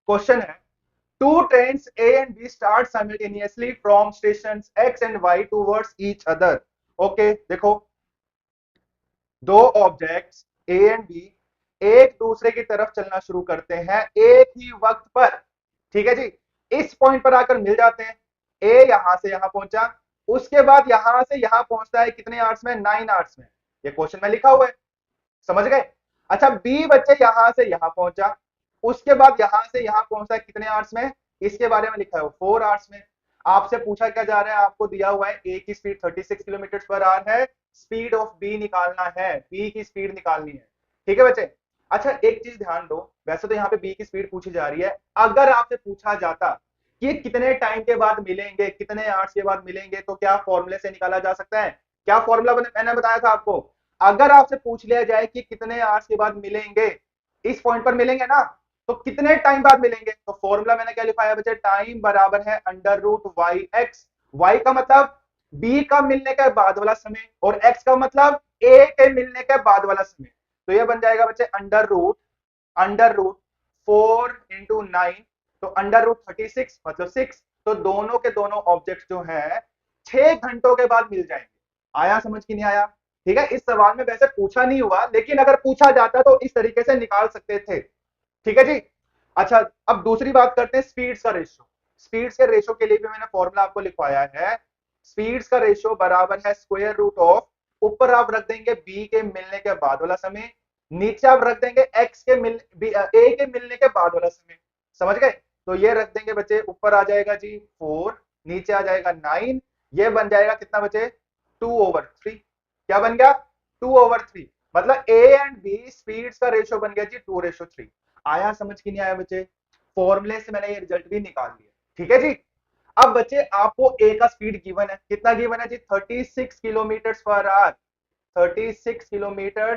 Question है, two trains A and B start simultaneously from station X and Y towards each other. Okay देखो, दो objects A and B एक दूसरे की तरफ चलना शुरू करते हैं एक ही वक्त पर। ठीक है जी, इस पॉइंट पर आकर मिल जाते हैं। ए यहां से यहां पहुंचा, उसके बाद यहां से यहां पहुंचता है कितने आवर्स में, 9 आवर्स में। ये क्वेश्चन में लिखा हुआ है, समझ गए। अच्छा, बी बच्चे यहां से यहां पहुंचा, उसके बाद यहां से यहां पहुंचता है कितने आवर्स में, इसके बारे में लिखा है 4 आवर्स में। आपसे पूछा क्या जा रहा है, आपको दिया हुआ है ए की स्पीड 36 किलोमीटर पर आवर है, स्पीड ऑफ बी निकालना है, बी की स्पीड निकालनी है। ठीक है बच्चे। अच्छा, एक चीज ध्यान दो, वैसे तो यहाँ पे बी की स्पीड पूछी जा रही है, अगर आपसे पूछा जाता कि कितने टाइम के बाद मिलेंगे, कितने आवर्स के बाद मिलेंगे, तो क्या फॉर्मूले से निकाला जा सकता है। क्या फॉर्मूला मैंने बताया था आपको, अगर आपसे पूछ लिया जाए कि कितने आवर्स के बाद मिलेंगे, इस पॉइंट पर मिलेंगे ना, तो कितने टाइम बाद मिलेंगे, तो फॉर्मूला मैंने क्या लिखा है बच्चे, टाइम बराबर है under root Y X. Y का मतलब बी का मिलने के बाद वाला समय, और एक्स का मतलब ए के मिलने के बाद वाला समय। तो ये बन जाएगा बच्चे अंडर रूट 4 into 9, तो अंडर रूट 36 मतलब 6। तो दोनों के दोनों ऑब्जेक्ट जो है 6 घंटों के बाद मिल जाएंगे। आया समझ की नहीं आया। ठीक है, इस सवाल में वैसे पूछा नहीं हुआ, लेकिन अगर पूछा जाता तो इस तरीके से निकाल सकते थे। ठीक है जी। अच्छा, अब दूसरी बात करते हैं स्पीड्स का रेशियो। स्पीड्स के रेशियो के लिए भी मैंने फॉर्मूला आपको लिखवाया है। स्पीड्स का रेशियो बराबर है स्क्वायर रूट ऑफ, ऊपर आप रख देंगे बी के मिलने के बाद वाला समय, नीचे आप रख देंगे एक्स के ए के मिलने के बाद वाला समय। समझ गए। तो ये रख देंगे बच्चे, ऊपर आ जाएगा जी 4, नीचे आ जाएगा 9। ये बन जाएगा कितना बचे, 2/3। क्या बन गया, 2/3। मतलब ए एंड बी स्पीड्स का रेशियो बन गया जी 2:3। आया समझ की नहीं आया बच्चे। फॉर्मूले से मैंने ये रिजल्ट भी निकाल लिया। ठीक है जी। अब बच्चे आपको ए का स्पीड गिवन है, कितना गिवन है जी, 36 kilometre per hour. 36 kilometre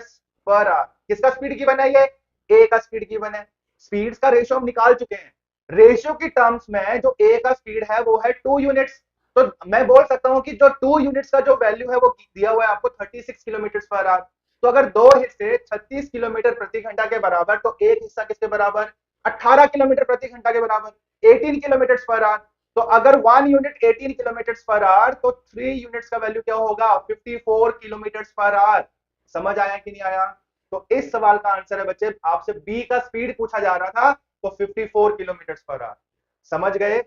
per hour किसका स्पीड गिवन है, ये ए का स्पीड गिवन है। स्पीड्स का रेशियो हम निकाल चुके हैं। रेशियो की टर्म्स में जो ए का स्पीड है वो है 2 यूनिट्स। तो मैं बोल सकता हूं कि जो 2 यूनिट्स का जो वैल्यू है वो दिया हुआ है आपको 36 किलोमीटर पर आवर। तो अगर दो हिस्से 36 किलोमीटर प्रति घंटा के बराबर, तो एक हिस्सा किसके बराबर, 18 किलोमीटर प्रति घंटा के बराबर, 18 किलोमीटर पर आवर। तो अगर 1 यूनिट 18 किलोमीटर पर आवर, तो 3 यूनिट्स का वैल्यू क्या होगा, 54 किलोमीटर पर आवर। समझ आया कि नहीं आया। तो इस सवाल का आंसर है बच्चे, आपसे बी का स्पीड पूछा जा रहा था, तो 54 किलोमीटर पर आवर। समझ गए।